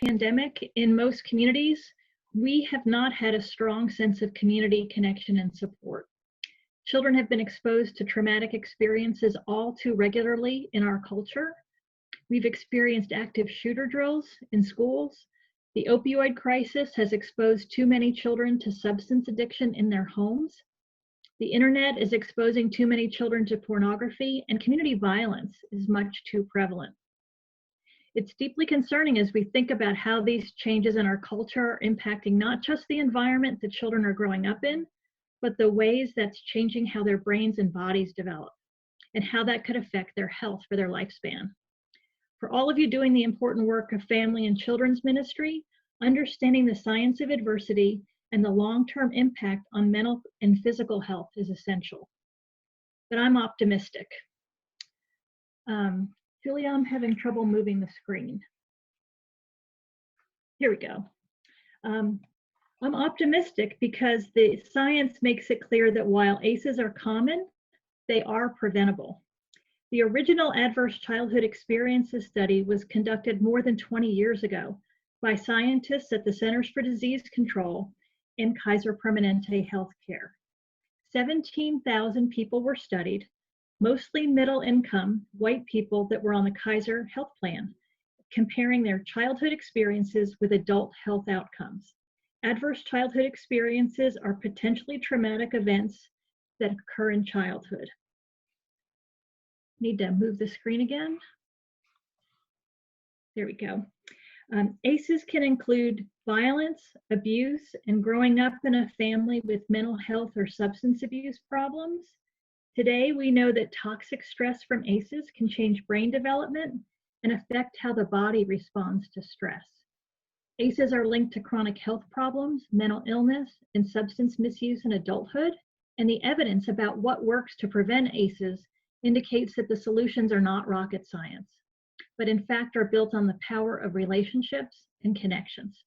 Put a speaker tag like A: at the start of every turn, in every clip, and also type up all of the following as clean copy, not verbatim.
A: Pandemic, in most communities, we have not had a strong sense of community connection and support. Children have been exposed to traumatic experiences all too regularly in our culture. We've experienced active shooter drills in schools. The opioid crisis has exposed too many children to substance addiction in their homes. The internet is exposing too many children to pornography, and community violence is much too prevalent. It's deeply concerning as we think about how these changes in our culture are impacting not just the environment that children are growing up in, but the ways that's changing how their brains and bodies develop, and how that could affect their health for their lifespan. For all of you doing the important work of family and children's ministry, understanding the science of adversity and the long-term impact on mental and physical health is essential. But I'm optimistic. Julia, I'm having trouble moving the screen. Here we go. I'm optimistic because the science makes it clear that while ACEs are common, they are preventable. The original Adverse Childhood Experiences study was conducted more than 20 years ago by scientists at the Centers for Disease Control and Kaiser Permanente Healthcare. 17,000 people were studied, mostly middle income white people that were on the Kaiser health plan, comparing their childhood experiences with adult health outcomes. Adverse childhood experiences are potentially traumatic events that occur in childhood. Need to move the screen again. There we go. ACEs can include violence, abuse, and growing up in a family with mental health or substance abuse problems. Today, we know that toxic stress from ACEs can change brain development and affect how the body responds to stress. ACEs are linked to chronic health problems, mental illness, and substance misuse in adulthood, and the evidence about what works to prevent ACEs indicates that the solutions are not rocket science, but in fact are built on the power of relationships and connections.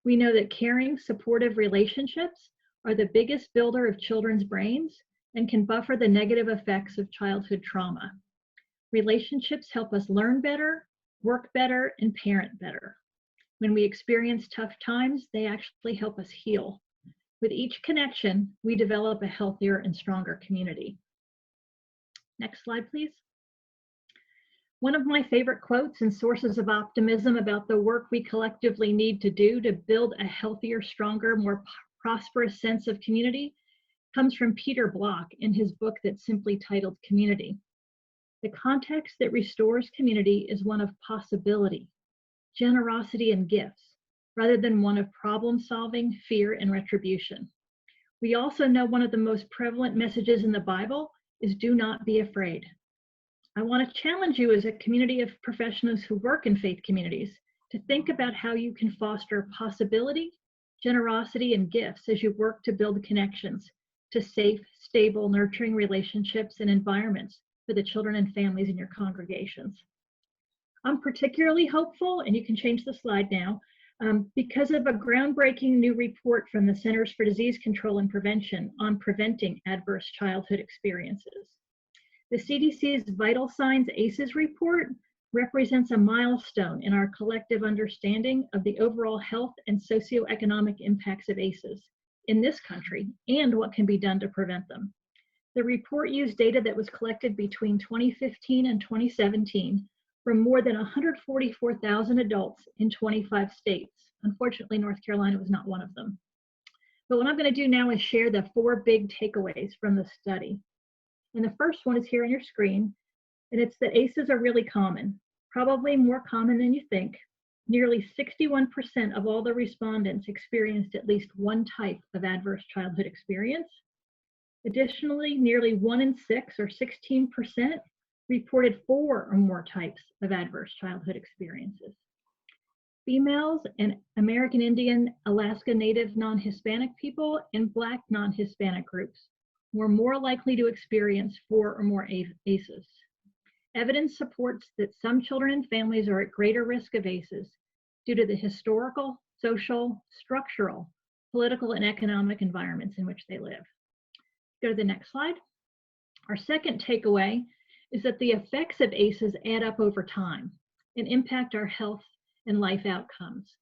A: We know that caring, supportive relationships are the biggest builder of children's brains and can buffer the negative effects of childhood trauma. Relationships help us learn better, work better, and parent better. When we experience tough times, they actually help us heal. With each connection, we develop a healthier and stronger community. Next slide, please. One of my favorite quotes and sources of optimism about the work we collectively need to do to build a healthier, stronger, more prosperous sense of community comes from Peter Block in his book that's simply titled Community. The context that restores community is one of possibility, generosity, and gifts, rather than one of problem-solving, fear, and retribution. We also know one of the most prevalent messages in the Bible is do not be afraid. I want to challenge you as a community of professionals who work in faith communities to think about how you can foster possibility, generosity, and gifts as you work to build connections to safe, stable, nurturing relationships and environments for the children and families in your congregations. I'm particularly hopeful, and you can change the slide now, because of a groundbreaking new report from the Centers for Disease Control and Prevention on preventing adverse childhood experiences. The CDC's Vital Signs ACEs report represents a milestone in our collective understanding of the overall health and socioeconomic impacts of ACEs in this country and what can be done to prevent them. The report used data that was collected between 2015 and 2017 from more than 144,000 adults in 25 states. Unfortunately, North Carolina was not one of them. But what I'm going to do now is share the 4 big takeaways from the study. And the first one is here on your screen, and it's that ACEs are really common, probably more common than you think. Nearly 61% of all the respondents experienced at least one type of adverse childhood experience. Additionally, nearly 1 in 6, or 16%, reported 4 or more types of adverse childhood experiences. Females and American Indian, Alaska Native non-Hispanic people and Black non-Hispanic groups were more likely to experience 4 or more ACEs. Evidence supports that some children and families are at greater risk of ACEs due to the historical, social, structural, political, and economic environments in which they live. Go to the next slide. Our second takeaway is that the effects of ACEs add up over time and impact our health and life outcomes.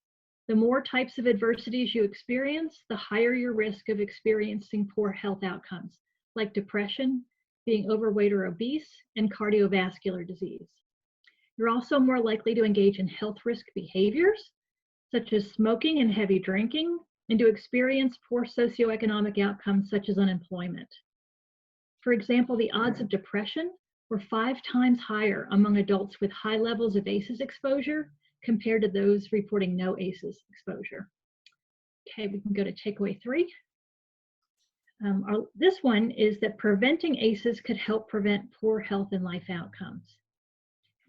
A: The more types of adversities you experience, the higher your risk of experiencing poor health outcomes, like depression, being overweight or obese, and cardiovascular disease. You're also more likely to engage in health risk behaviors, such as smoking and heavy drinking, and to experience poor socioeconomic outcomes, such as unemployment. For example, the odds of depression were 5 times higher among adults with high levels of ACEs exposure compared to those reporting no ACEs exposure. Okay, we can go to takeaway 3. This one is that preventing ACEs could help prevent poor health and life outcomes.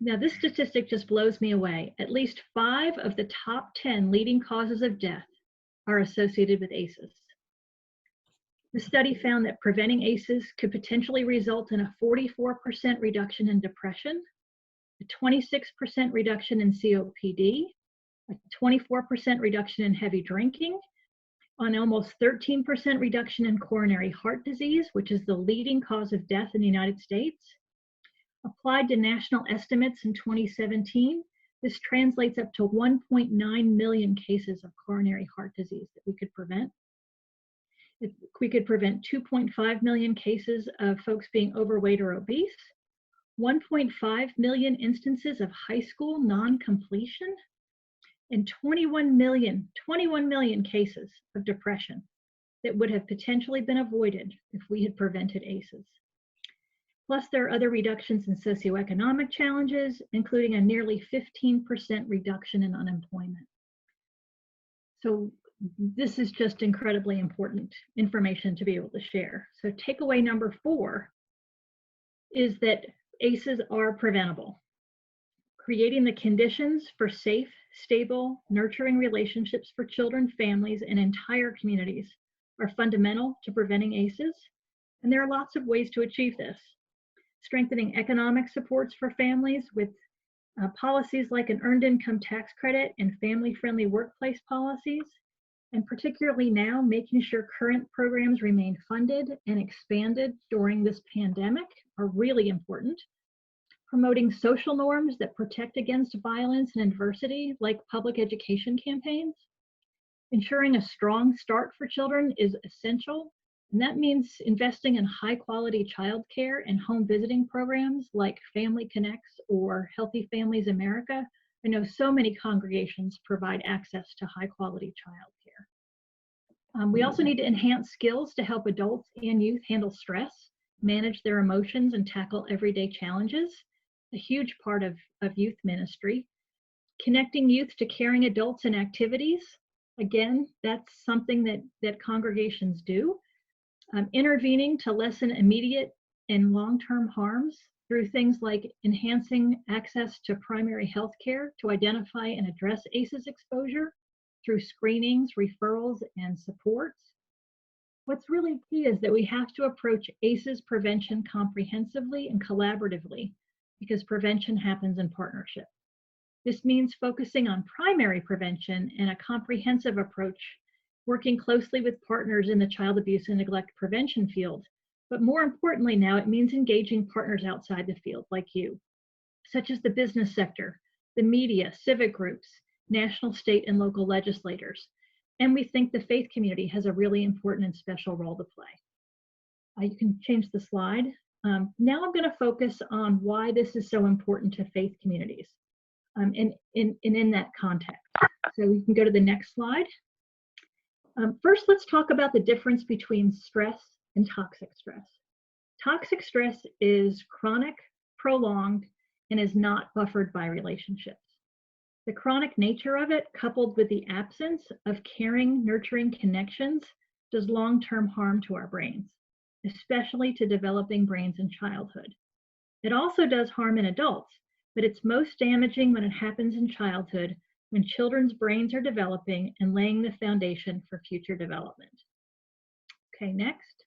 A: Now, this statistic just blows me away. At least 5 of the top 10 leading causes of death are associated with ACEs. The study found that preventing ACEs could potentially result in a 44% reduction in depression, a 26% reduction in COPD, a 24% reduction in heavy drinking, an almost 13% reduction in coronary heart disease, which is the leading cause of death in the United States. Applied to national estimates in 2017, this translates up to 1.9 million cases of coronary heart disease that we could prevent. We could prevent 2.5 million cases of folks being overweight or obese, 1.5 million instances of high school non-completion, and 21 million cases of depression that would have potentially been avoided if we had prevented ACEs. Plus, there are other reductions in socioeconomic challenges, including a nearly 15% reduction in unemployment. So this is just incredibly important information to be able to share. So takeaway number 4 is that ACEs are preventable. Creating the conditions for safe, stable, nurturing relationships for children, families, and entire communities are fundamental to preventing ACEs, and there are lots of ways to achieve this. Strengthening economic supports for families with policies like an earned income tax credit and family-friendly workplace policies, and particularly now, making sure current programs remain funded and expanded during this pandemic are really important. Promoting social norms that protect against violence and adversity, like public education campaigns. Ensuring a strong start for children is essential, and that means investing in high-quality childcare and home visiting programs like Family Connects or Healthy Families America. I know so many congregations provide access to high-quality childcare. We also need to enhance skills to help adults and youth handle stress, manage their emotions, and tackle everyday challenges, a huge part of youth ministry. Connecting youth to caring adults and activities, again, that's something that congregations do. Intervening to lessen immediate and long-term harms through things like enhancing access to primary health care to identify and address ACEs exposure through screenings, referrals, and supports. What's really key is that we have to approach ACEs prevention comprehensively and collaboratively, because prevention happens in partnership. This means focusing on primary prevention and a comprehensive approach, working closely with partners in the child abuse and neglect prevention field. But more importantly now, it means engaging partners outside the field like you, such as the business sector, the media, civic groups, national, state, and local legislators. And we think the faith community has a really important and special role to play. You can change the slide. Now I'm going to focus on why this is so important to faith communities in that context. So we can go to the next slide. First, let's talk about the difference between stress and toxic stress. Toxic stress is chronic, prolonged, and is not buffered by relationships. The chronic nature of it, coupled with the absence of caring, nurturing connections, does long-term harm to our brains, especially to developing brains in childhood. It also does harm in adults, but it's most damaging when it happens in childhood, when children's brains are developing and laying the foundation for future development. Okay, next.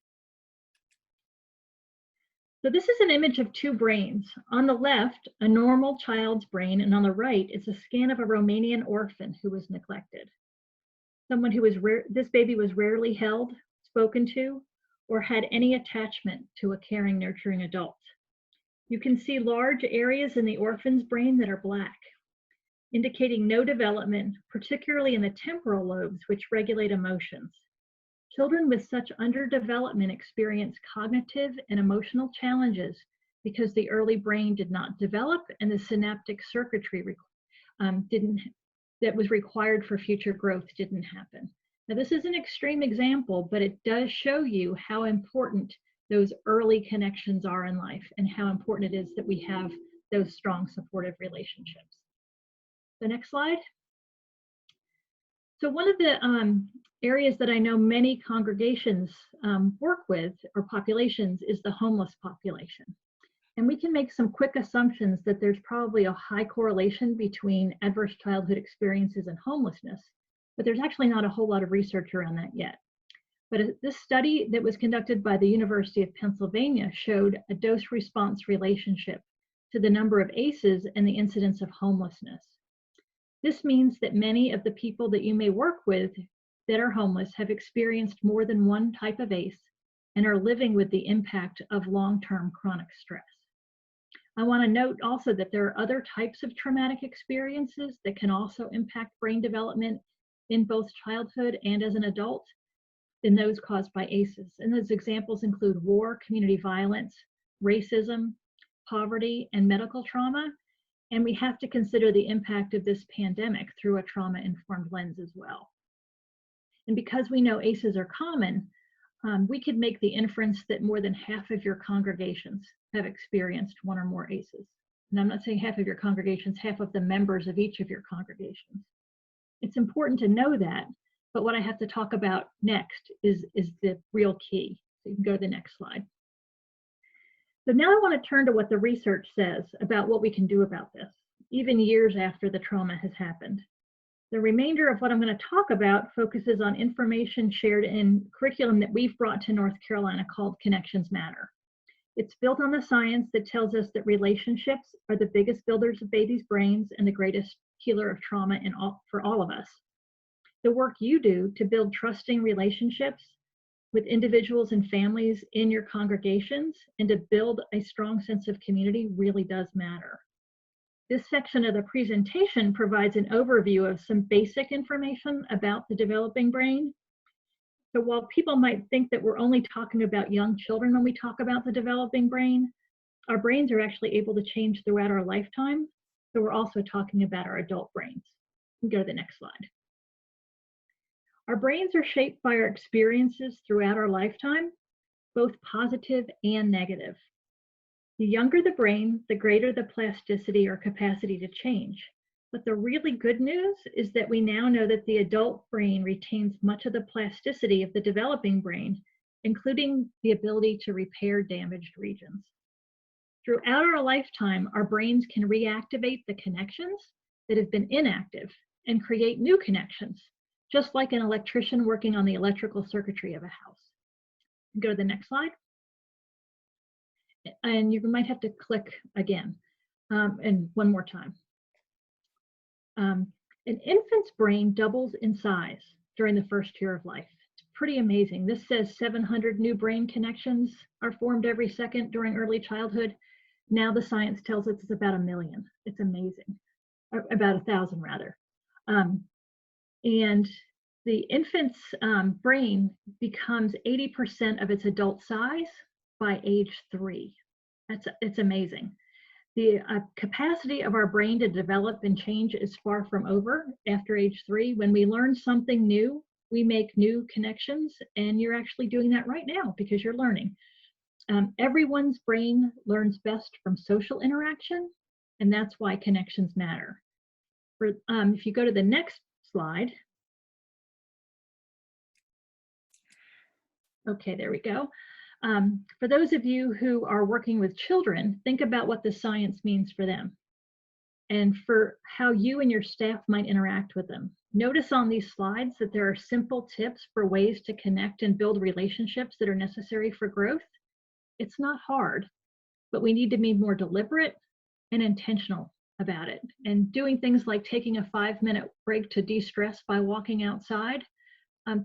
A: So this is an image of 2 brains. On the left, a normal child's brain, and on the right, it's a scan of a Romanian orphan who was neglected. Someone who was this baby was rarely held, spoken to, or had any attachment to a caring, nurturing adult. You can see large areas in the orphan's brain that are black. indicating no development, particularly in the temporal lobes, which regulate emotions. Children with such underdevelopment experience cognitive and emotional challenges because the early brain did not develop and the synaptic circuitry that was required for future growth didn't happen. Now, this is an extreme example, but it does show you how important those early connections are in life and how important it is that we have those strong supportive relationships. The next slide. So one of the areas that I know many congregations work with, or populations, is the homeless population. And we can make some quick assumptions that there's probably a high correlation between adverse childhood experiences and homelessness, but there's actually not a whole lot of research around that yet. But this study that was conducted by the University of Pennsylvania showed a dose-response relationship to the number of ACEs and the incidence of homelessness. This means that many of the people that you may work with that are homeless have experienced more than one type of ACE and are living with the impact of long-term chronic stress. I want to note also that there are other types of traumatic experiences that can also impact brain development in both childhood and as an adult than those caused by ACEs. And those examples include war, community violence, racism, poverty, and medical trauma. And we have to consider the impact of this pandemic through a trauma-informed lens as well. And because we know ACEs are common, we could make the inference that more than half of your congregations have experienced one or more ACEs. And I'm not saying half of your congregations, half of the members of each of your congregations. It's important to know that, but what I have to talk about next is the real key. So you can go to the next slide. So now I want to turn to what the research says about what we can do about this, even years after the trauma has happened. The remainder of what I'm going to talk about focuses on information shared in curriculum that we've brought to North Carolina called Connections Matter. It's built on the science that tells us that relationships are the biggest builders of babies' brains and the greatest healer of trauma for all of us. The work you do to build trusting relationships with individuals and families in your congregations and to build a strong sense of community really does matter. This section of the presentation provides an overview of some basic information about the developing brain. So while people might think that we're only talking about young children when we talk about the developing brain, our brains are actually able to change throughout our lifetime. So we're also talking about our adult brains. We go to the next slide. Our brains are shaped by our experiences throughout our lifetime, both positive and negative. The younger the brain, the greater the plasticity or capacity to change. But the really good news is that we now know that the adult brain retains much of the plasticity of the developing brain, including the ability to repair damaged regions. Throughout our lifetime, our brains can reactivate the connections that have been inactive and create new connections, just like an electrician working on the electrical circuitry of a house. Go to the next slide. And you might have to click again, and one more time. An infant's brain doubles in size during the first year of life. It's pretty amazing. This says 700 new brain connections are formed every second during early childhood. Now the science tells us it's about 1 million. It's amazing, or about 1,000 rather. And the infant's brain becomes 80% of its adult size by age 3. It's amazing. The capacity of our brain to develop and change is far from over after age 3. When we learn something new, we make new connections, and you're actually doing that right now because you're learning. Everyone's brain learns best from social interaction, and that's why connections matter. If you go to the next slide. Okay, there we go. For those of you who are working with children, think about what the science means for them and for how you and your staff might interact with them. Notice on these slides that there are simple tips for ways to connect and build relationships that are necessary for growth. It's not hard, but we need to be more deliberate and intentional about it. And doing things like taking a 5-minute break to de-stress by walking outside.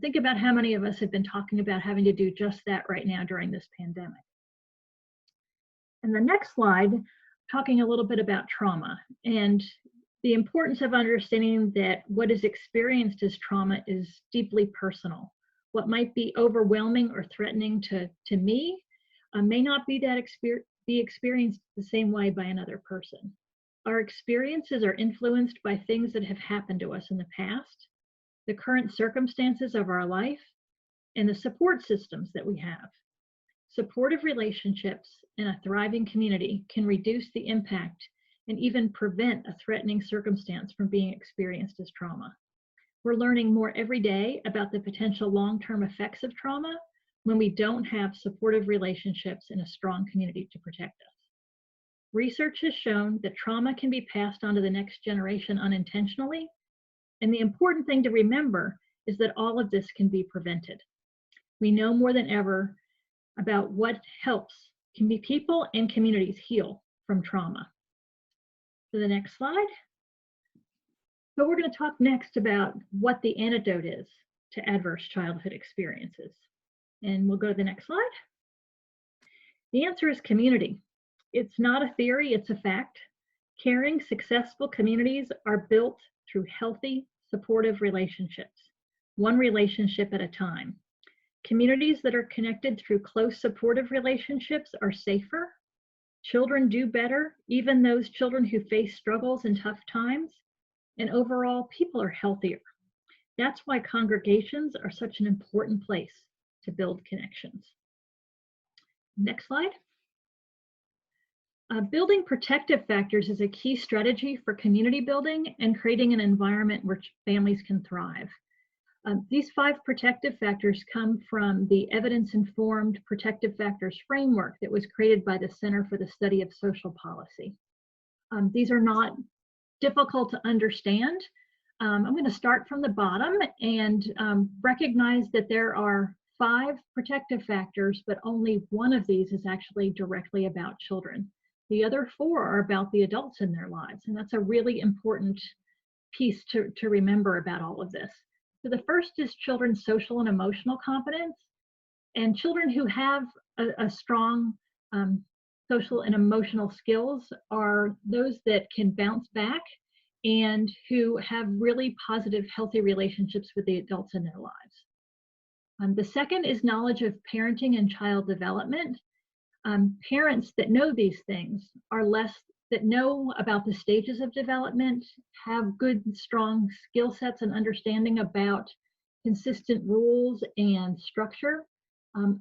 A: Think about how many of us have been talking about having to do just that right now during this pandemic. And the next slide, talking a little bit about trauma. And the importance of understanding that what is experienced as trauma is deeply personal. What might be overwhelming or threatening to me may not be experienced the same way by another person. Our experiences are influenced by things that have happened to us in the past, the current circumstances of our life, and the support systems that we have. Supportive relationships and a thriving community can reduce the impact and even prevent a threatening circumstance from being experienced as trauma. We're learning more every day about the potential long-term effects of trauma when we don't have supportive relationships and a strong community to protect us. Research has shown that trauma can be passed on to the next generation unintentionally, and the important thing to remember is that all of this can be prevented. We know more than ever about what helps people and communities heal from trauma. To the next slide. So we're going to talk next about what the antidote is to adverse childhood experiences. And we'll go to the next slide. The answer is community. It's not a theory, it's a fact. Caring, successful communities are built through healthy, supportive relationships, one relationship at a time. Communities that are connected through close, supportive relationships are safer. Children do better, even those children who face struggles and tough times. And overall, people are healthier. That's why congregations are such an important place to build connections. Next slide. Building protective factors is a key strategy for community building and creating an environment where families can thrive. These 5 protective factors come from the evidence-informed protective factors framework that was created by the Center for the Study of Social Policy. These are not difficult to understand. I'm going to start from the bottom and recognize that there are 5 protective factors, but only one of these is actually directly about children. The other 4 are about the adults in their lives, and that's a really important piece to remember about all of this. So the first is children's social and emotional competence, and children who have a strong social and emotional skills are those that can bounce back and who have really positive, healthy relationships with the adults in their lives. The second is knowledge of parenting and child development. Parents that know these things that know about the stages of development, have good, strong skill sets and understanding about consistent rules and structure,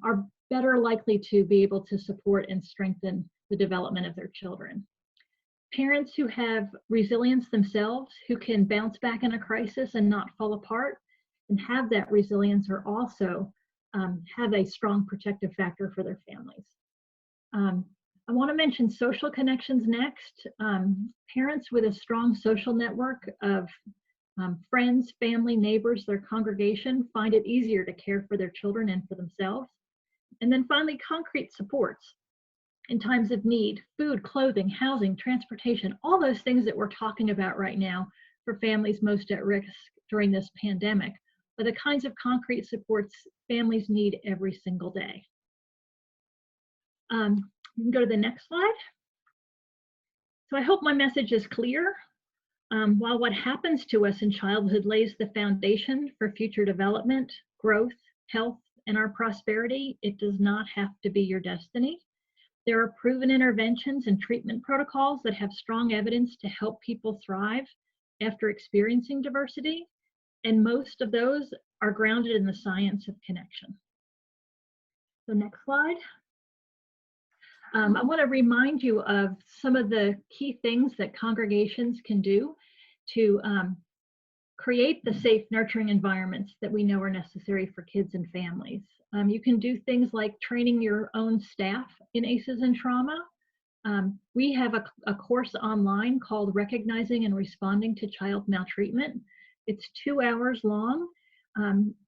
A: are better likely to be able to support and strengthen the development of their children. Parents who have resilience themselves, who can bounce back in a crisis and not fall apart, and have that resilience, are also have a strong protective factor for their families. I want to mention social connections next. Parents with a strong social network of friends, family, neighbors, their congregation find it easier to care for their children and for themselves. And then finally, concrete supports in times of need: food, clothing, housing, transportation, all those things that we're talking about right now for families most at risk during this pandemic are the kinds of concrete supports families need every single day. You can go to the next slide. So I hope my message is clear. While what happens to us in childhood lays the foundation for future development, growth, health, and our prosperity, it does not have to be your destiny. There are proven interventions and treatment protocols that have strong evidence to help people thrive after experiencing diversity, and most of those are grounded in the science of connection. So next slide. I want to remind you of some of the key things that congregations can do to create the safe, nurturing environments that we know are necessary for kids and families. You can do things like training your own staff in ACES and trauma. We have a course online called Recognizing and Responding to Child Maltreatment. It's 2 hours long.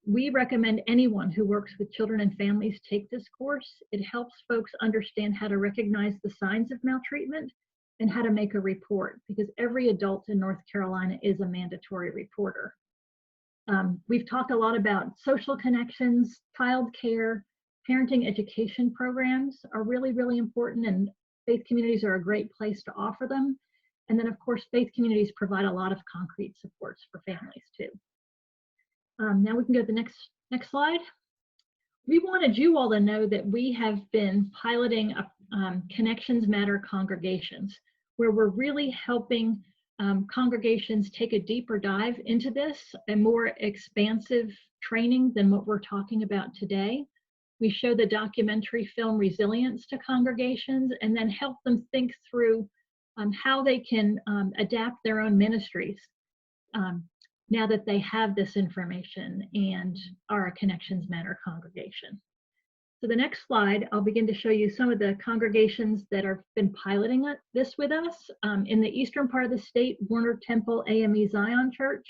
A: We recommend anyone who works with children and families take this course. It helps folks understand how to recognize the signs of maltreatment and how to make a report, because every adult in North Carolina is a mandatory reporter. We've talked a lot about social connections, child care, parenting education programs are really, really important, and faith communities are a great place to offer them. And then, of course, faith communities provide a lot of concrete supports for families too. Now we can go to the next slide. We wanted you all to know that we have been piloting Connections Matter congregations, where we're really helping congregations take a deeper dive into this, a more expansive training than what we're talking about today. We show the documentary film Resilience to congregations and then help them think through how they can adapt their own ministries now that they have this information and are a Connections Matter congregation. So the next slide, I'll begin to show you some of the congregations that have been piloting this with us. In the eastern part of the state, Warner Temple AME Zion Church.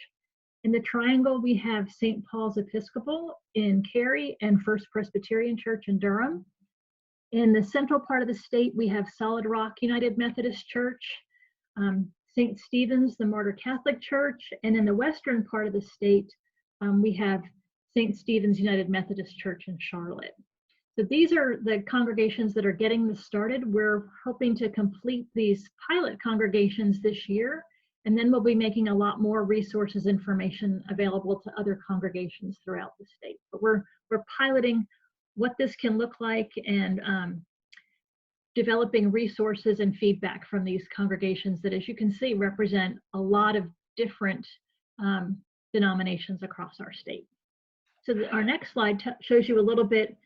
A: In the Triangle, we have St. Paul's Episcopal in Cary and First Presbyterian Church in Durham. In the central part of the state, we have Solid Rock United Methodist Church, St. Stephen's, the Martyr Catholic Church, and in the western part of the state, we have St. Stephen's United Methodist Church in Charlotte. So these are the congregations that are getting this started. We're hoping to complete these pilot congregations this year, and then we'll be making a lot more resources information available to other congregations throughout the state. But we're piloting what this can look like and developing resources and feedback from these congregations that, as you can see, represent a lot of different denominations across our state. So our next slide shows you a little bit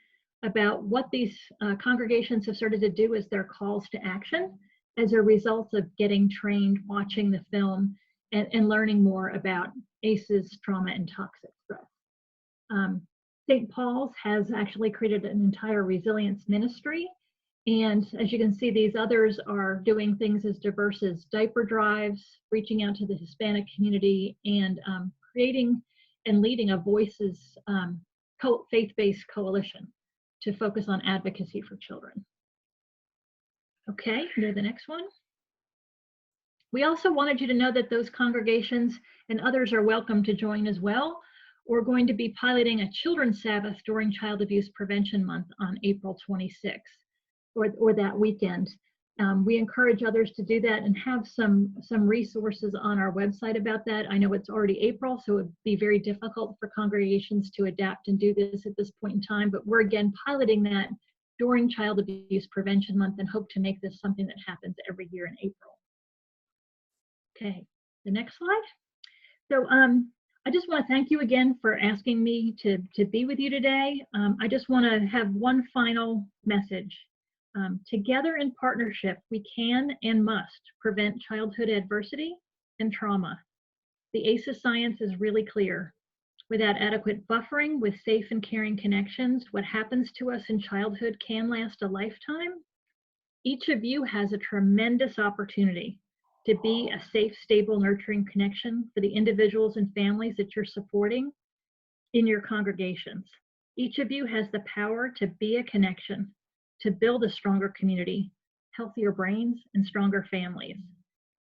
A: about what these congregations have started to do as their calls to action as a result of getting trained, watching the film, and learning more about ACEs, trauma, and toxic stress. St. Paul's has actually created an entire resilience ministry. And as you can see, these others are doing things as diverse as diaper drives, reaching out to the Hispanic community, and creating and leading a Voices faith-based coalition to focus on advocacy for children. Okay, go to the next one. We also wanted you to know that those congregations and others are welcome to join as well. We're going to be piloting a Children's Sabbath during Child Abuse Prevention Month on April 26th. Or that weekend. We encourage others to do that and have some resources on our website about that. I know it's already April, so it would be very difficult for congregations to adapt and do this at this point in time, but we're again piloting that during Child Abuse Prevention Month and hope to make this something that happens every year in April. Okay, the next slide. So I just want to thank you again for asking me to be with you today. I just want to have one final message. Together in partnership, we can and must prevent childhood adversity and trauma. The ACES science is really clear. Without adequate buffering with safe and caring connections, what happens to us in childhood can last a lifetime. Each of you has a tremendous opportunity to be a safe, stable, nurturing connection for the individuals and families that you're supporting in your congregations. Each of you has the power to be a connection, to build a stronger community, healthier brains, and stronger families.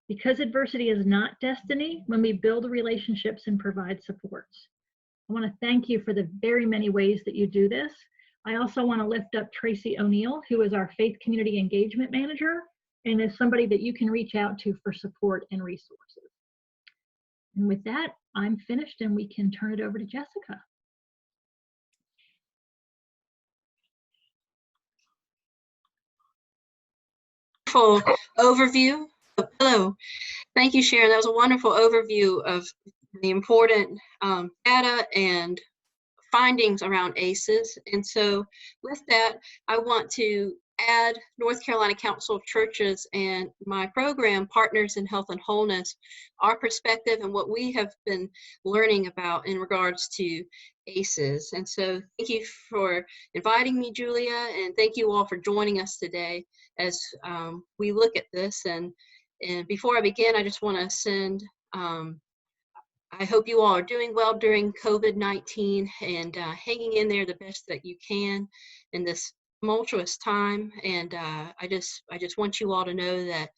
A: Because adversity is not destiny, when we build relationships and provide supports. I want to thank you for the very many ways that you do this. I also want to lift up Tracy O'Neill, who is our Faith Community Engagement Manager, and is somebody that you can reach out to for support and resources. And with that, I'm finished and we can turn it over to Jessica.
B: Wonderful overview. Hello. Thank you, Sharon. That was a wonderful overview of the important data and findings around ACEs. And so with that, I want to add North Carolina Council of Churches and my program, Partners in Health and Wholeness, our perspective and what we have been learning about in regards to ACEs. And so thank you for inviting me, Julia, and thank you all for joining us today as we look at this. And before I begin, I just want to send, I hope you all are doing well during COVID-19 and hanging in there the best that you can in this tumultuous time. And I just want you all to know that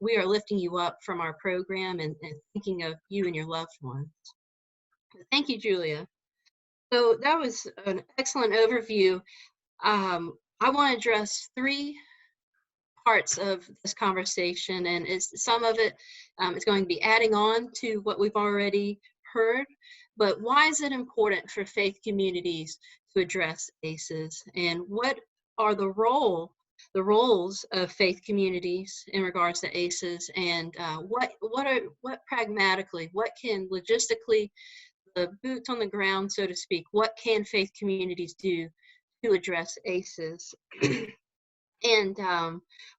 B: we are lifting you up from our program and thinking of you and your loved ones. Thank you, Julia. So that was an excellent overview. I want to address 3 parts of this conversation, and some of it is going to be adding on to what we've already heard. But why is it important for faith communities to address ACEs, and what are the roles of faith communities in regards to ACEs, and what pragmatically, what can logistically, the boots on the ground, so to speak, what can faith communities do to address ACEs? And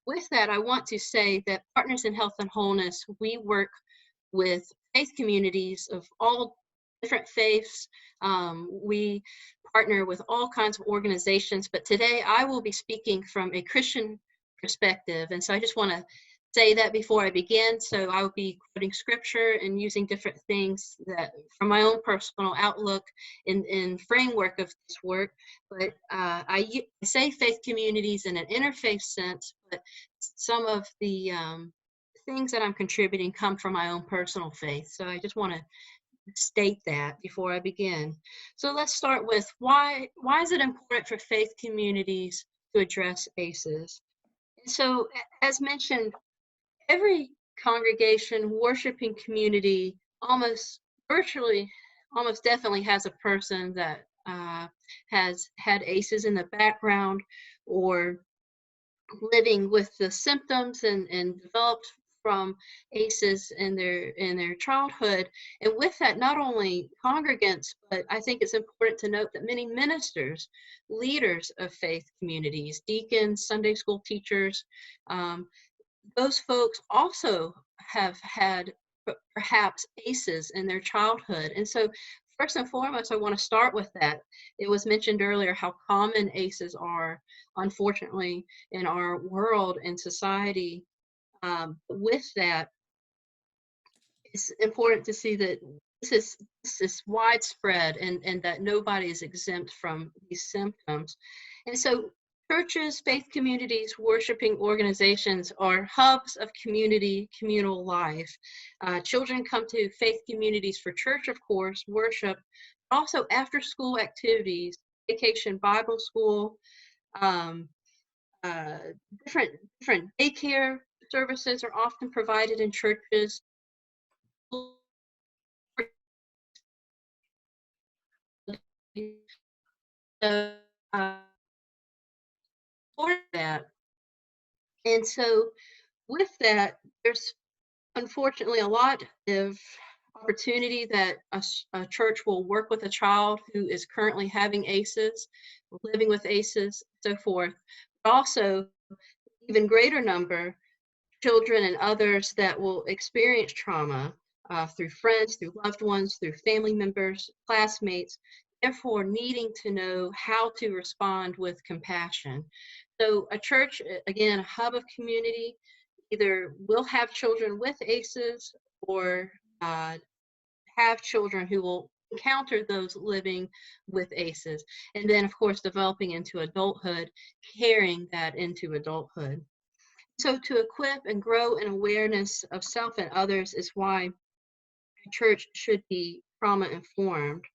B: with that, I want to say that Partners in Health and Wholeness, we work with faith communities of all different faiths. We partner with all kinds of organizations, but today I will be speaking from a Christian perspective. And so I just want to say that before I begin. So I will be quoting scripture and using different things that from my own personal outlook in framework of this work. But I say faith communities in an interfaith sense, but some of the things that I'm contributing come from my own personal faith. So I just want to state that before I begin. So let's start with why is it important for faith communities to address ACEs? And so, as mentioned, every congregation, worshiping community, almost definitely has a person that has had ACEs in the background or living with the symptoms and developed from ACEs in their childhood. And with that, not only congregants, but I think it's important to note that many ministers, leaders of faith communities, deacons, Sunday school teachers, those folks also have had perhaps ACEs in their childhood. And so first and foremost, I want to start with that. It was mentioned earlier how common ACEs are, unfortunately, in our world and society. With that, it's important to see that this is widespread and that nobody is exempt from these symptoms. And so churches, faith communities, worshiping organizations are hubs of communal life. Children come to faith communities for church, of course, worship, also after school activities, vacation Bible school, different daycare services are often provided in churches. For that. And so with that, there's unfortunately a lot of opportunity that a church will work with a child who is currently having ACEs, living with ACEs, so forth. But also, even greater number, children and others that will experience trauma through friends, through loved ones, through family members, classmates, therefore needing to know how to respond with compassion. So a church, again, a hub of community, either will have children with ACEs or have children who will encounter those living with ACEs. And then, of course, developing into adulthood, carrying that into adulthood. So to equip and grow an awareness of self and others is why a church should be trauma informed.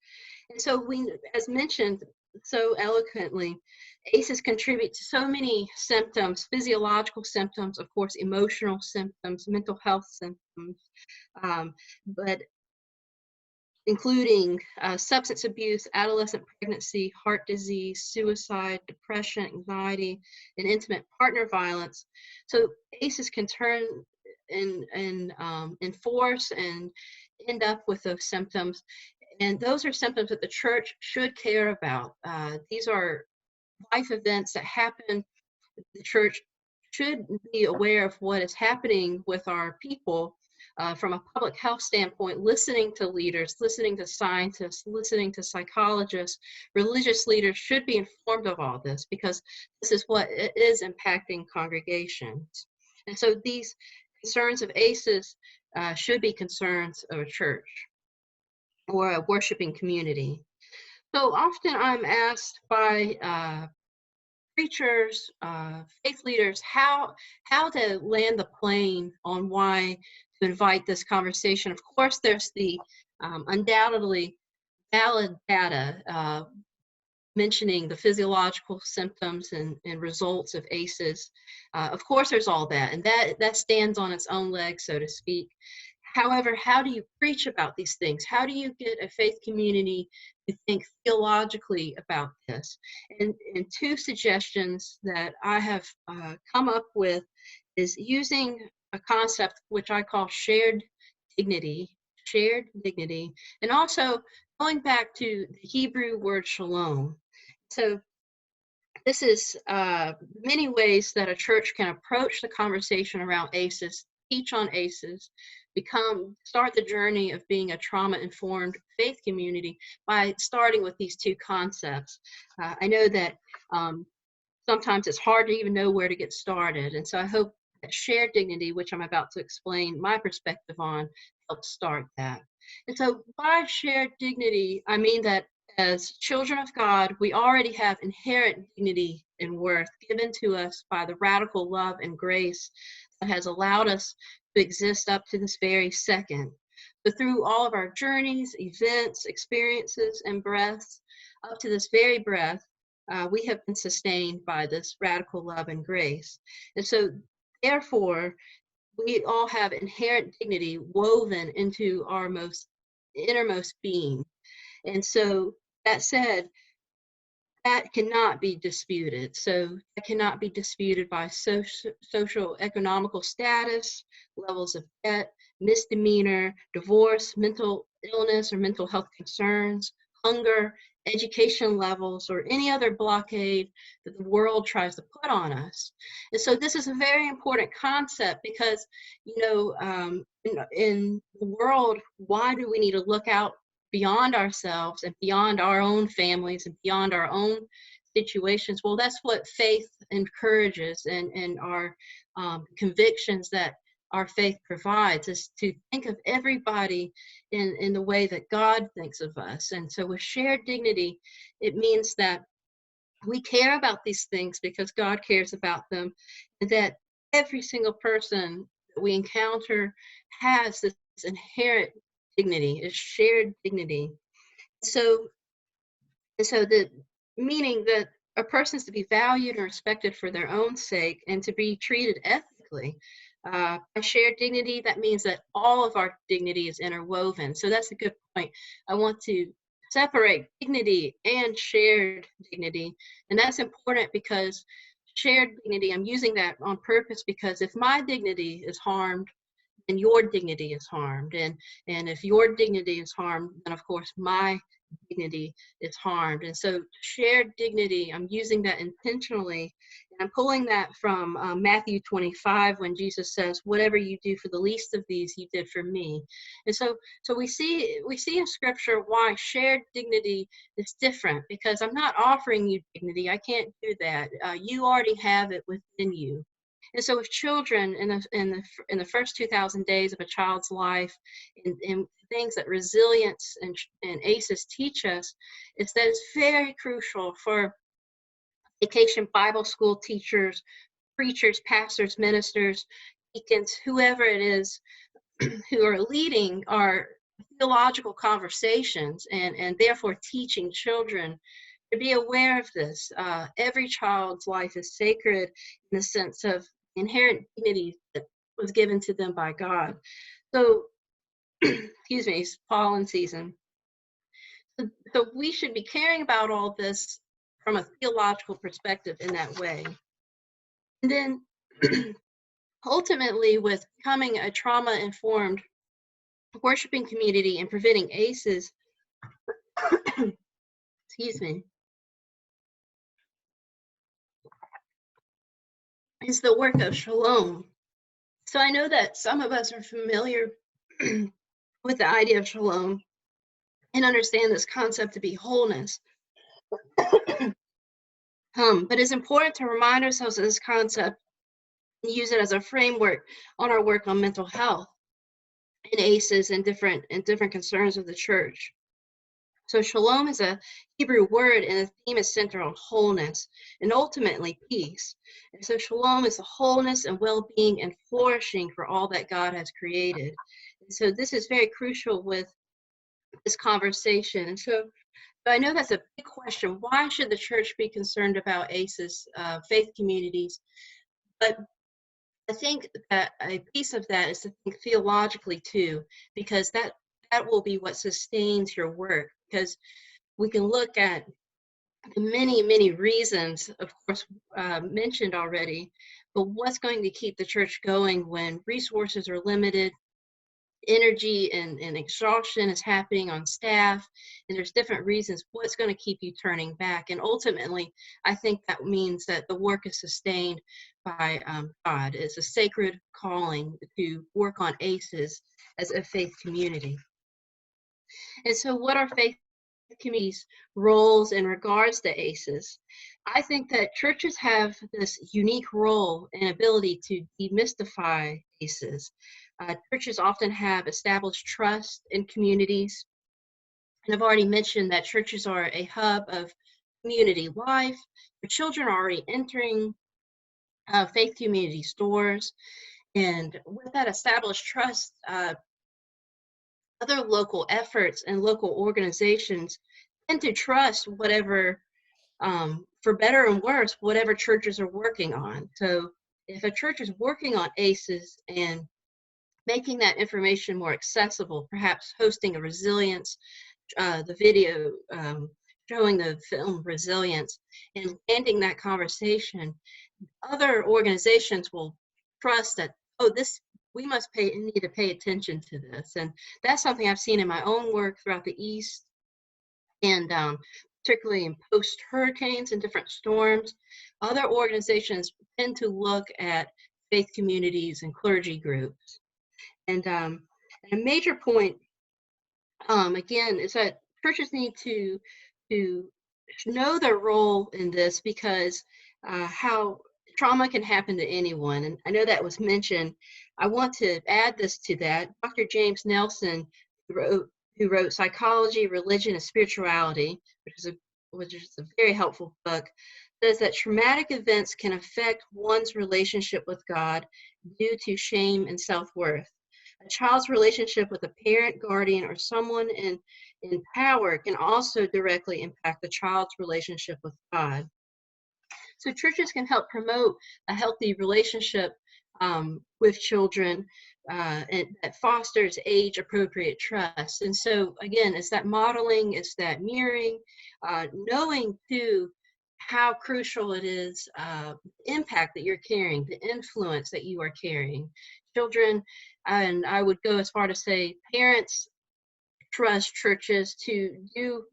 B: And so we, as mentioned so eloquently, ACEs contribute to so many symptoms, physiological symptoms, of course, emotional symptoms, mental health symptoms, but including substance abuse, adolescent pregnancy, heart disease, suicide, depression, anxiety, and intimate partner violence. So ACEs can turn in force and end up with those symptoms. And those are symptoms that the church should care about. These are life events that happen. The church should be aware of what is happening with our people from a public health standpoint, listening to leaders, listening to scientists, listening to psychologists. Religious leaders should be informed of all this because this is what is impacting congregations. And so these concerns of ACEs should be concerns of a church or a worshiping community. So often I'm asked by preachers, faith leaders, how to land the plane on why to invite this conversation. Of course, there's the undoubtedly valid data mentioning the physiological symptoms and results of ACEs. Of course, there's all that, and that stands on its own legs, so to speak. However, how do you preach about these things? How do you get a faith community to think theologically about this? And two suggestions that I have come up with is using a concept which I call shared dignity, and also going back to the Hebrew word shalom. So this is many ways that a church can approach the conversation around ACEs, teach on ACEs, start the journey of being a trauma-informed faith community by starting with these two concepts. I know that sometimes it's hard to even know where to get started, and so I hope that shared dignity, which I'm about to explain my perspective on, helps start that. And so by shared dignity, I mean that as children of God, we already have inherent dignity and worth given to us by the radical love and grace that has allowed us to exist up to this very second. So through all of our journeys, events, experiences, and breaths, up to this very breath, we have been sustained by this radical love and grace. And so therefore, we all have inherent dignity woven into our innermost being. And so that said, that cannot be disputed. So that cannot be disputed by social economical status, levels of debt, misdemeanor, divorce, mental illness or mental health concerns, hunger, education levels, or any other blockade that the world tries to put on us. And so this is a very important concept because, you know, in the world, why do we need to look out beyond ourselves and beyond our own families and beyond our own situations? Well, that's what faith encourages, and our convictions that our faith provides is to think of everybody in the way that God thinks of us. And so with shared dignity, it means that we care about these things because God cares about them, and that every single person that we encounter has this inherent dignity, is shared dignity. So the meaning that a person is to be valued and respected for their own sake and to be treated ethically. By shared dignity, that means that all of our dignity is interwoven. So that's a good point. I want to separate dignity and shared dignity. And that's important because shared dignity, I'm using that on purpose because if my dignity is harmed, then your dignity is harmed. And if your dignity is harmed, then of course my dignity is harmed. And so shared dignity, I'm using that intentionally. And I'm pulling that from Matthew 25 when Jesus says, whatever you do for the least of these, you did for me. And so we see in scripture why shared dignity is different, because I'm not offering you dignity. I can't do that. You already have it within you. And so with children in the first 2,000 days of a child's life, and things that resilience and ACEs teach us, is that it's very crucial for vacation Bible school teachers, preachers, pastors, ministers, deacons, whoever it is who are leading our theological conversations and therefore teaching children to be aware of this. Every child's life is sacred in the sense of inherent dignity that was given to them by God. So, excuse me, it's pollen season. So we should be caring about all this from a theological perspective in that way. And then ultimately, with becoming a trauma-informed worshiping community and preventing ACEs, excuse me, is the work of shalom. So I know that some of us are familiar with the idea of shalom and understand this concept to be wholeness. But it's important to remind ourselves of this concept and use it as a framework on our work on mental health and ACEs and different concerns of the church. So shalom is a Hebrew word, and the theme is centered on wholeness and ultimately peace. And so shalom is the wholeness and well-being and flourishing for all that God has created. And so this is very crucial with this conversation. And so I know that's a big question. Why should the church be concerned about ACEs, faith communities? But I think that a piece of that is to think theologically too, because that will be what sustains your work. Because we can look at the many reasons, of course, mentioned already, but what's going to keep the church going when resources are limited, energy and exhaustion is happening on staff, and there's different reasons. What's going to keep you turning back? And ultimately, I think that means that the work is sustained by God. It's a sacred calling to work on ACEs as a faith community. And so what are faith communities' roles in regards to ACEs? I think that churches have this unique role and ability to demystify ACEs. Churches often have established trust in communities. And I've already mentioned that churches are a hub of community life. For children are already entering faith community stores. And with that established trust, other local efforts and local organizations tend to trust whatever, for better and worse, whatever churches are working on. So if a church is working on ACEs and making that information more accessible, perhaps hosting a resilience, the video showing the film Resilience, and ending that conversation, other organizations will trust that, oh, this, we need to pay attention to this. And that's something I've seen in my own work throughout the East, and particularly in post-hurricanes and different storms. Other organizations tend to look at faith communities and clergy groups. And a major point, again, is that churches need to know their role in this, because how trauma can happen to anyone. And I know that was mentioned. I want to add this to that. Dr. James Nelson, who wrote Psychology, Religion, and Spirituality, which is a very helpful book, says that traumatic events can affect one's relationship with God due to shame and self-worth. A child's relationship with a parent, guardian, or someone in power can also directly impact the child's relationship with God. So churches can help promote a healthy relationship with children, and that fosters age-appropriate trust. And so again, it's that modeling, it's that mirroring, knowing too how crucial it is, the impact that you're carrying, the influence that you are carrying. Children, and I would go as far to say parents, trust churches to do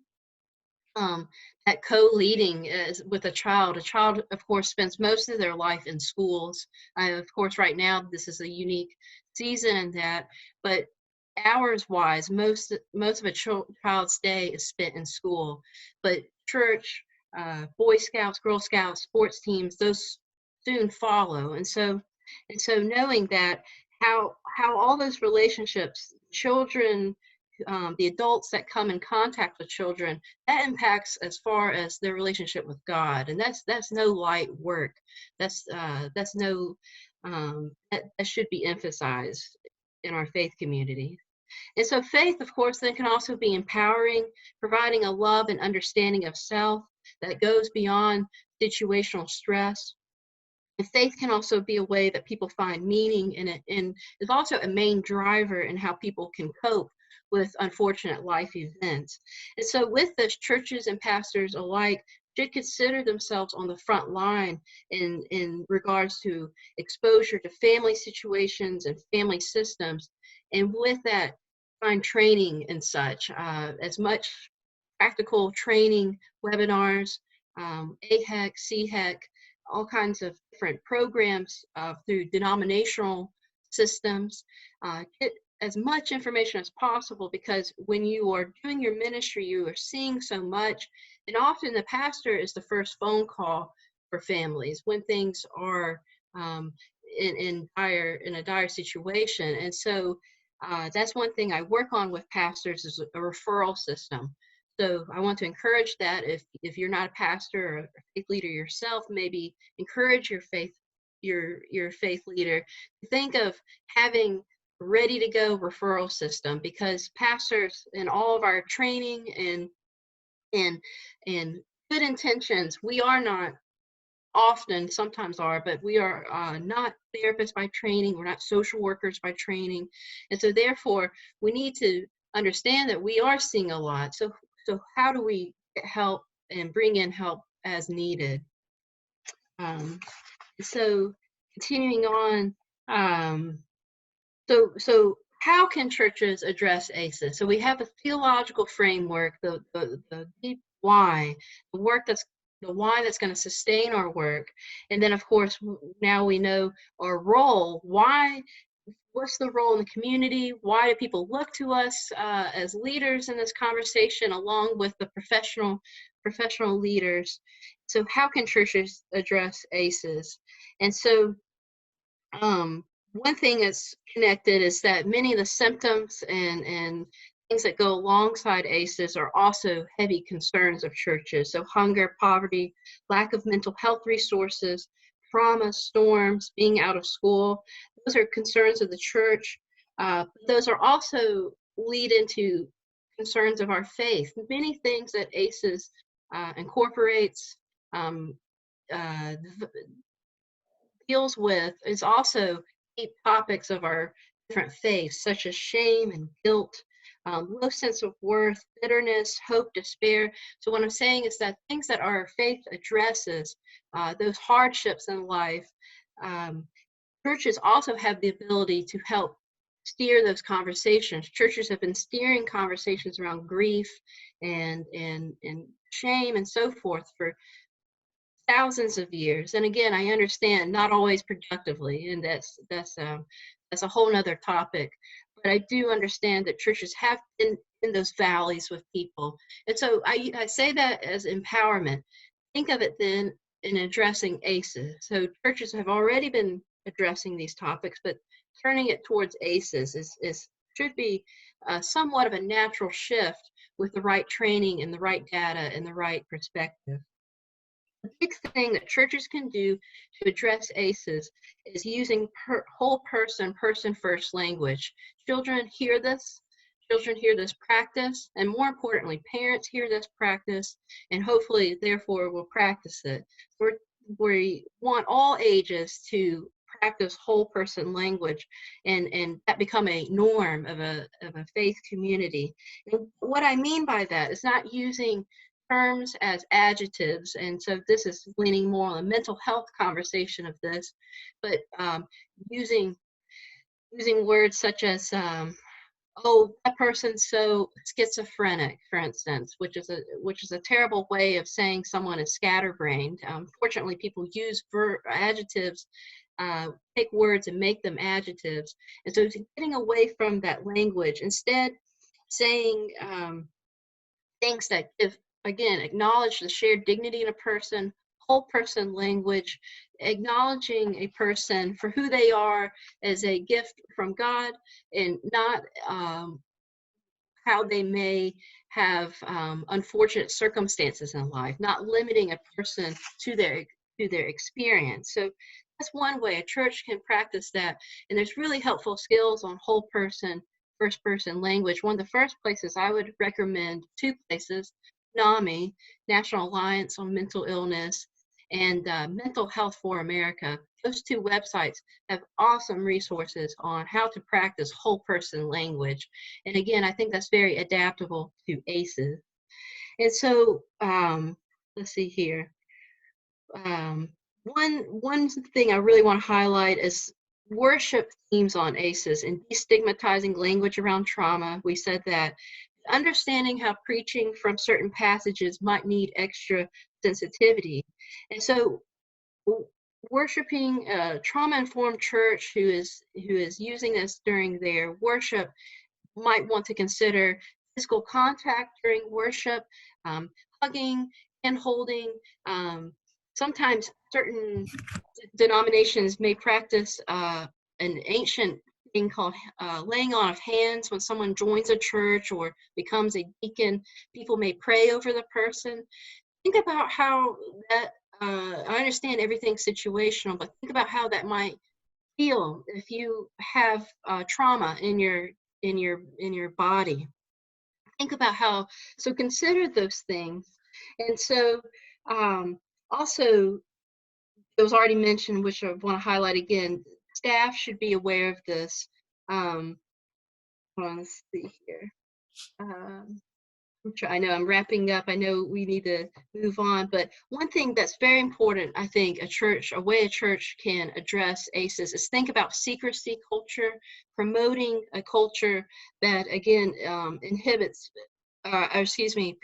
B: that co-leading with a child. A child, of course, spends most of their life in schools. Of course, right now, this is a unique season in that, but hours-wise, most of a child's day is spent in school. But church, Boy Scouts, Girl Scouts, sports teams, those soon follow. And so knowing that, how all those relationships, children, the adults that come in contact with children, that impacts as far as their relationship with God. And that's no light work. That's no, that should be emphasized in our faith community. And so faith, of course, then can also be empowering, providing a love and understanding of self that goes beyond situational stress. And faith can also be a way that people find meaning in it, and is also a main driver in how people can cope with unfortunate life events. And so with this, churches and pastors alike should consider themselves on the front line in regards to exposure to family situations and family systems. And with that, find training and such, as much practical training, webinars, AHEC, CHEC, all kinds of different programs through denominational systems. Get as much information as possible, because when you are doing your ministry, you are seeing so much, and often the pastor is the first phone call for families when things are in a dire situation. And so that's one thing I work on with pastors, is a referral system. So I want to encourage that if you're not a pastor or a faith leader yourself, maybe encourage your faith leader to think of having ready to go referral system, because pastors in all of our training and and good intentions. We are not often, sometimes are, but we are not therapists by training. We're not social workers by training. And so therefore, we need to understand that we are seeing a lot. So how do we get help and bring in help as needed? Um, so continuing on, so how can churches address ACEs? So we have a theological framework, the deep why, the why that's going to sustain our work. And then of course, now we know our role. What's the role in the community? Why do people look to us as leaders in this conversation, along with the professional leaders? So how can churches address ACEs? And so one thing that's connected is that many of the symptoms and things that go alongside ACEs are also heavy concerns of churches. So hunger, poverty, lack of mental health resources, trauma, storms, being out of school, those are concerns of the church. Those are also lead into concerns of our faith. Many things that ACEs incorporates, um, uh, deals with is also deep topics of our different faiths, such as shame and guilt, low sense of worth, bitterness, hope, despair. So what I'm saying is that things that our faith addresses, those hardships in life, churches also have the ability to help steer those conversations. Churches have been steering conversations around grief and shame and so forth for thousands of years. And again, I understand not always productively, and that's a whole nother topic. But I do understand that churches have been in those valleys with people. And so I say that as empowerment. Think of it then in addressing ACEs. So churches have already been addressing these topics, but turning it towards ACEs should be somewhat of a natural shift with the right training and the right data and the right perspective. The big thing that churches can do to address ACEs is using whole person first language. Children hear this practice, and more importantly, parents hear this practice, and hopefully, therefore, will practice it. We want all ages to practice whole person language, and that become a norm of a faith community. And what I mean by that is not using terms as adjectives, and so this is leaning more on a mental health conversation of this, but using words such as oh, that person's so schizophrenic, for instance, which is a terrible way of saying someone is scatterbrained. Fortunately, people use adjectives, take words and make them adjectives, and so getting away from that language, instead saying things that give, again, acknowledge the shared dignity in a person, whole person language, acknowledging a person for who they are as a gift from God, and not how they may have unfortunate circumstances in life, not limiting a person to their experience. So that's one way a church can practice that. And there's really helpful skills on whole person, first person language. One of the first places I would recommend, two places, NAMI, National Alliance on Mental Illness, and Mental Health for America. Those two websites have awesome resources on how to practice whole person language. And again, I think that's very adaptable to ACEs. And so, let's see here. One thing I really want to highlight is worship themes on ACEs and destigmatizing language around trauma. We said that understanding how preaching from certain passages might need extra sensitivity. And so worshiping a trauma-informed church who is using this during their worship might want to consider physical contact during worship, hugging and holding. Sometimes certain denominations may practice an ancient thing called laying on of hands. When someone joins a church or becomes a deacon, people may pray over the person. Think about how that, I understand everything's situational, but think about how that might feel if you have trauma in your body. think about how, so consider those things. And so also, it was already mentioned, which I want to highlight again, staff should be aware of this. Hold on, let's see here. I know I'm wrapping up. I know we need to move on, but one thing that's very important, I think, a way a church can address ACEs is think about secrecy culture, promoting a culture that, again, inhibits, or excuse me,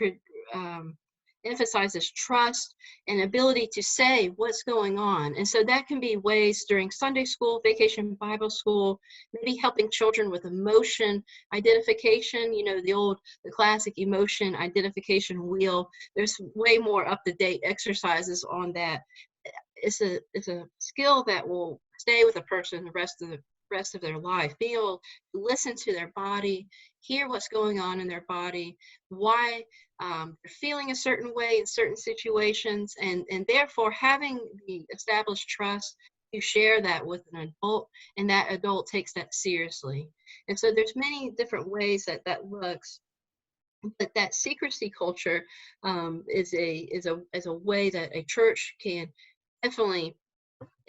B: emphasizes trust and ability to say what's going on. And so that can be ways during Sunday school, vacation Bible school, maybe helping children with emotion identification, the classic emotion identification wheel. There's way more up-to-date exercises on that. It's a skill that will stay with a person the rest of their life. Be able to listen to their body, hear what's going on in their body, why they're feeling a certain way in certain situations, and therefore having the established trust to share that with an adult, and that adult takes that seriously. And so there's many different ways that looks, but that secrecy culture is a way that a church can definitely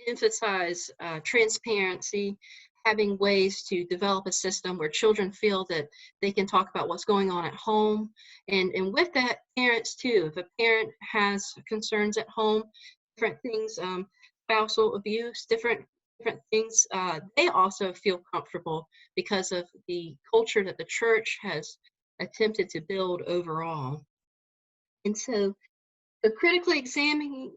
B: emphasize transparency, having ways to develop a system where children feel that they can talk about what's going on at home. And with that, parents too. If a parent has concerns at home, different things, spousal abuse, different things, they also feel comfortable because of the culture that the church has attempted to build overall. And so critically examining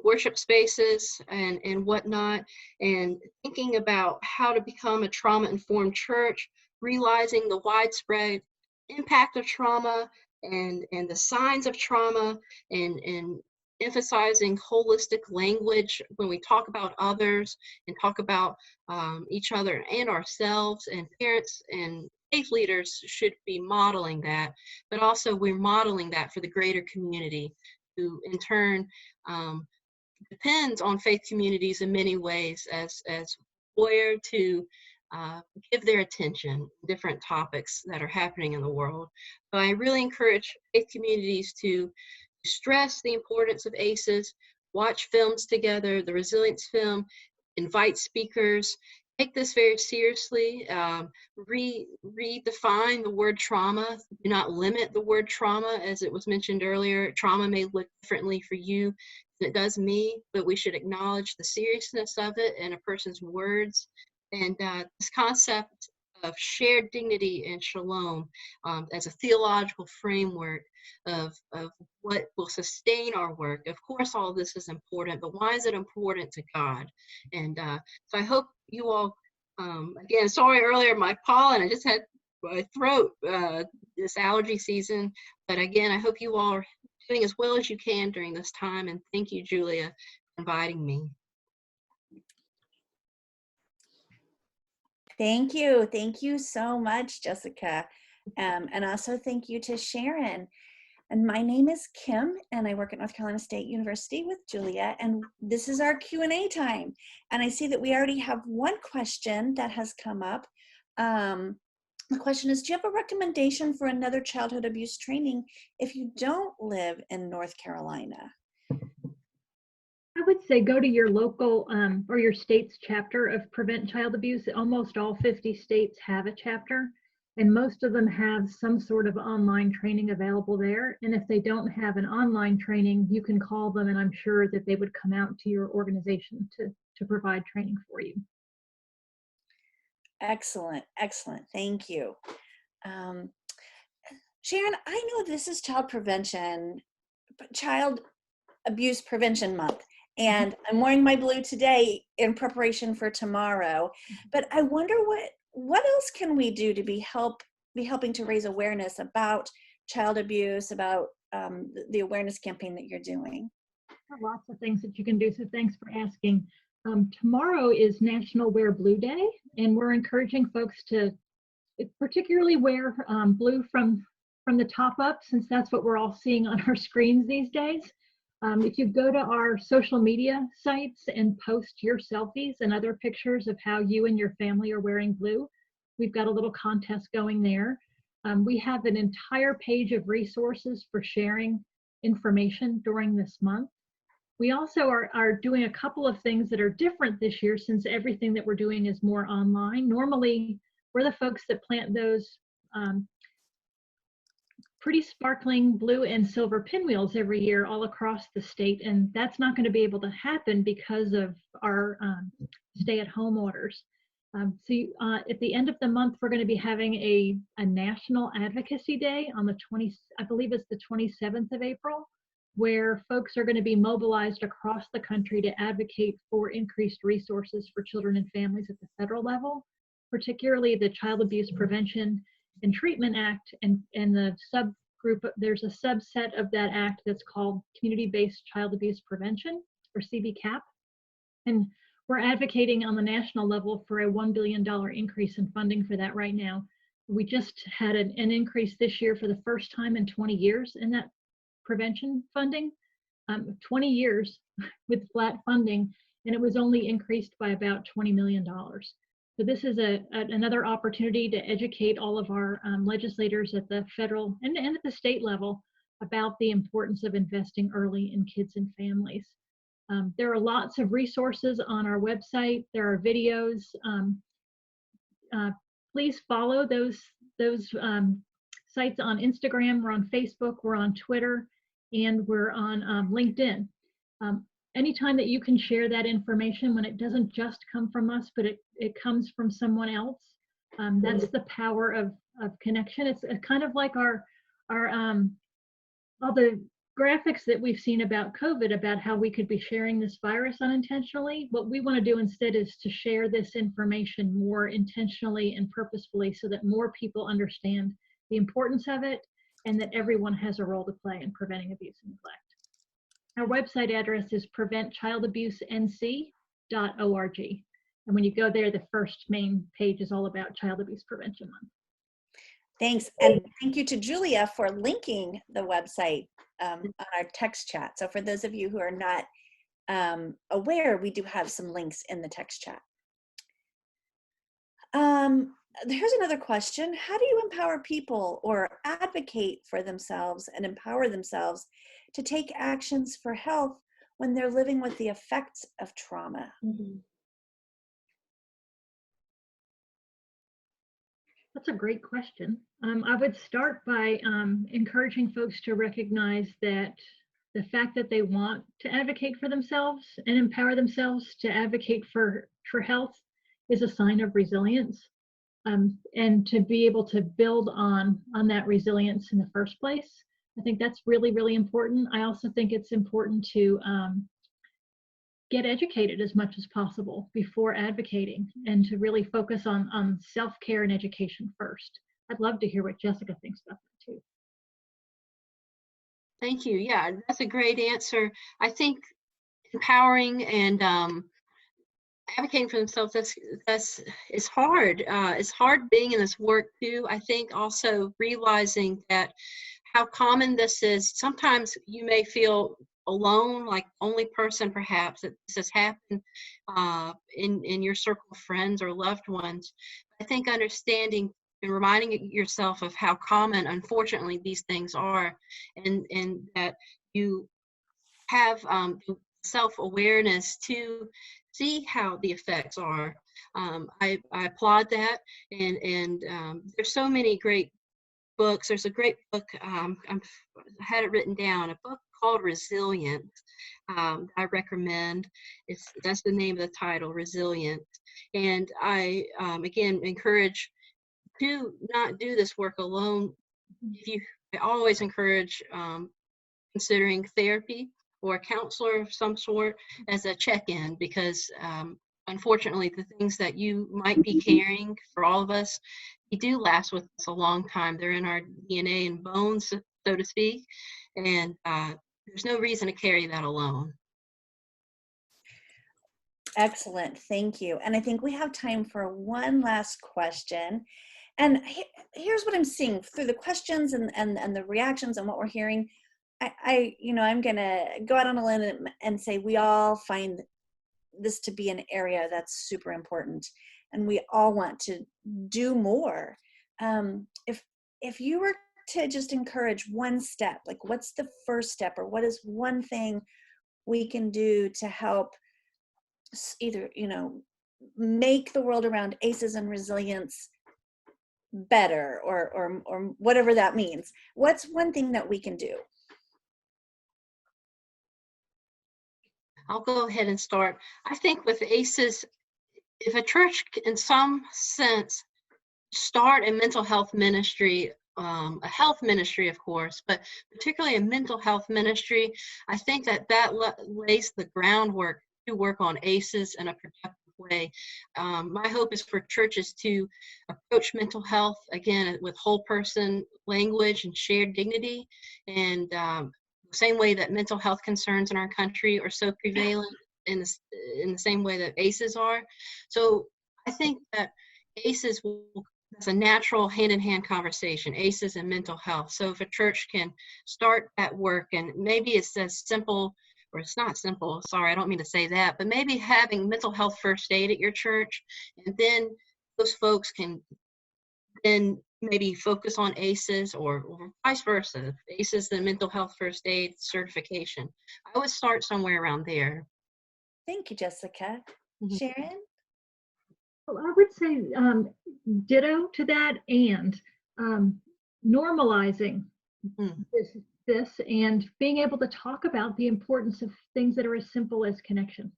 B: worship spaces and whatnot, and thinking about how to become a trauma-informed church, realizing the widespread impact of trauma and the signs of trauma, and emphasizing holistic language when we talk about others and talk about each other and ourselves. And parents and faith leaders should be modeling that, but also we're modeling that for the greater community, who in turn depends on faith communities in many ways as where to give their attention to different topics that are happening in the world. So I really encourage faith communities to stress the importance of ACEs, watch films together, the resilience film, invite speakers, take this very seriously, redefine the word trauma, do not limit the word trauma. As it was mentioned earlier, trauma may look differently for you than it does me, but we should acknowledge the seriousness of it in a person's words. And this concept of shared dignity and shalom as a theological framework of what will sustain our work. Of course, all of this is important, but why is it important to God? And so I hope you all, again, sorry earlier, my pollen, I just had my throat this allergy season, but again, I hope you all are doing as well as you can during this time, and thank you, Julia, for inviting me.
C: Thank you. Thank you so much, Jessica. And also thank you to Sharon. And my name is Kim, and I work at North Carolina State University with Julia, and this is our Q&A time. And I see that we already have one question that has come up. The question is, do you have a recommendation for another childhood abuse training if you don't live in North Carolina?
A: I would say go to your local or your state's chapter of Prevent Child Abuse. Almost all 50 states have a chapter, and most of them have some sort of online training available there. And if they don't have an online training, you can call them, and I'm sure that they would come out to your organization to provide training for you.
C: Excellent, excellent. Thank you. Sharon, I know this is Child Abuse Prevention Month, and I'm wearing my blue today in preparation for tomorrow. But I wonder what else can we do to be helping to raise awareness about child abuse, about the awareness campaign that you're doing?
A: Lots of things that you can do, so thanks for asking. Tomorrow is National Wear Blue Day, and we're encouraging folks to particularly wear blue from the top up, since that's what we're all seeing on our screens these days. If you go to our social media sites and post your selfies and other pictures of how you and your family are wearing blue, we've got a little contest going there. We have an entire page of resources for sharing information during this month. We also are doing a couple of things that are different this year, since everything that we're doing is more online. Normally, we're the folks that plant those pretty sparkling blue and silver pinwheels every year all across the state, and that's not going to be able to happen because of our stay-at-home orders. At the end of the month, we're going to be having a National Advocacy Day on the I believe it's the 27th of April, where folks are going to be mobilized across the country to advocate for increased resources for children and families at the federal level, particularly the Child Abuse Prevention and Treatment Act, and the subgroup, there's a subset of that act that's called Community-Based Child Abuse Prevention, or CBCAP. And we're advocating on the national level for a $1 billion increase in funding for that right now. We just had an increase this year for the first time in 20 years in that prevention funding, 20 years with flat funding, and it was only increased by about $20 million. So this is another opportunity to educate all of our legislators at the federal and at the state level about the importance of investing early in kids and families. There are lots of resources on our website. There are videos. Please follow those sites on Instagram. We're on Facebook. We're on Twitter, and we're on LinkedIn. Anytime that you can share that information, when it doesn't just come from us, but it comes from someone else, that's the power of connection. It's kind of like our all the graphics that we've seen about COVID, about how we could be sharing this virus unintentionally. What we want to do instead is to share this information more intentionally and purposefully, so that more people understand the importance of it, and that everyone has a role to play in preventing abuse and neglect. Our website address is preventchildabusenc.org. And when you go there, the first main page is all about Child Abuse Prevention Month.
C: Thanks. And thank you to Julia for linking the website on our text chat. So for those of you who are not aware, we do have some links in the text chat. Here's another question. How do you empower people or advocate for themselves and empower themselves to take actions for health when they're living with the effects of trauma?
A: Mm-hmm. That's a great question. I would start by encouraging folks to recognize that the fact that they want to advocate for themselves and empower themselves to advocate for health is a sign of resilience. And to be able to build on that resilience in the first place. I think that's really, really important. I also think it's important to get educated as much as possible before advocating, and to really focus on self-care and education first. I'd love to hear what Jessica thinks about that too.
B: Thank you. Yeah, that's a great answer. I think empowering and advocating for themselves, that's it's hard. It's hard being in this work too. I think also realizing that how common this is. Sometimes you may feel alone, like only person perhaps that this has happened in your circle of friends or loved ones. I think understanding and reminding yourself of how common, unfortunately, these things are, and that you have self-awareness to see how the effects are. I applaud that, and there's so many great books. There's a great book, I had it written down, a book called Resilient. I recommend. That's the name of the title, Resilient. And I again encourage to not do this work alone. I always encourage considering therapy or a counselor of some sort as a check-in, because unfortunately the things that you might be carrying, for all of us, they do last with us a long time. They're in our DNA and bones, so to speak, and there's no reason to carry that alone.
C: Excellent, thank you. And I think we have time for one last question. And here's what I'm seeing through the questions and the reactions and what we're hearing. I'm gonna go out on a limb and say we all find this to be an area that's super important, and we all want to do more. if you were to just encourage one step, like what's the first step, or what is one thing we can do to help either, make the world around ACEs and resilience better, or whatever that means? What's one thing that we can do?
B: I'll go ahead and start. I think with ACEs, if a church in some sense start a mental health ministry, a health ministry, of course, but particularly a mental health ministry, I think that lays the groundwork to work on ACEs in a productive way. My hope is for churches to approach mental health, again, with whole person language and shared dignity, and the same way that mental health concerns in our country are so prevalent in the same way that ACEs are. So I think that ACEs it's a natural hand-in-hand conversation, ACEs and mental health. So if a church can start that work, and maybe it's as simple, or it's not simple, sorry, I don't mean to say that, but maybe having mental health first aid at your church, and then those folks can then maybe focus on ACEs, or vice versa, ACEs and mental health first aid certification. I would start somewhere around there.
C: Thank you, Jessica.
B: Mhm.
C: Sharon?
A: Well, I would say ditto to that, and normalizing this and being able to talk about the importance of things that are as simple as connection.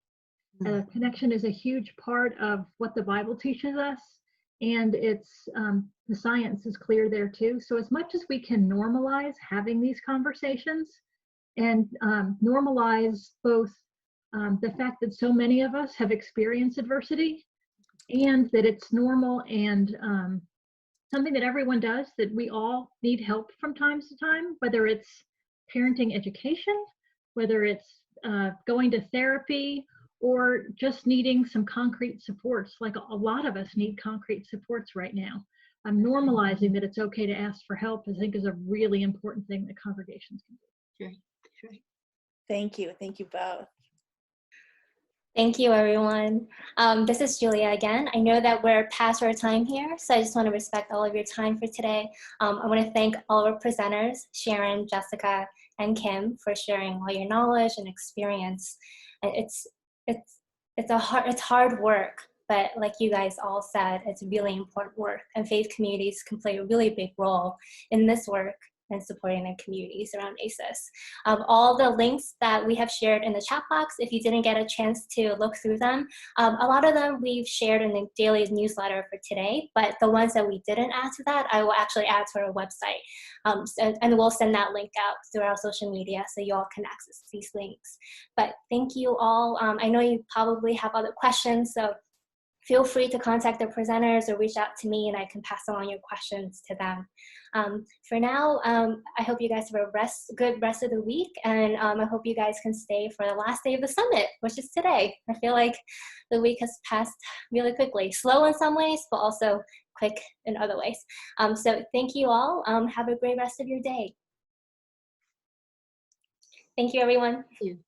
A: Connection is a huge part of what the Bible teaches us, and it's the science is clear there too. So as much as we can normalize having these conversations, and normalize both the fact that so many of us have experienced adversity, and that it's normal and something that everyone does, that we all need help from time to time, whether it's parenting education, whether it's going to therapy, or just needing some concrete supports. Like a lot of us need concrete supports right now. Normalizing that it's okay to ask for help, I think, is a really important thing that congregations can do.
B: Sure.
C: Thank you. Thank you both.
D: Thank you, everyone. This is Julia again. I know that we're past our time here, so I just want to respect all of your time for today. I want to thank all of our presenters, Sharon, Jessica, and Kim, for sharing all your knowledge and experience. It's hard work, but like you guys all said, it's really important work, and faith communities can play a really big role in this work and supporting the communities around ACES. All the links that we have shared in the chat box, if you didn't get a chance to look through them, a lot of them we've shared in the daily newsletter for today, but the ones that we didn't add to that, I will actually add to our website. And we'll send that link out through our social media so you all can access these links. But thank you all. I know you probably have other questions, so feel free to contact the presenters or reach out to me, and I can pass along your questions to them. For now, I hope you guys have a good rest of the week, and I hope you guys can stay for the last day of the summit, which is today. I feel like the week has passed really quickly, slow in some ways, but also quick in other ways. So thank you all. Have a great rest of your day. Thank you, everyone.
B: Thank you.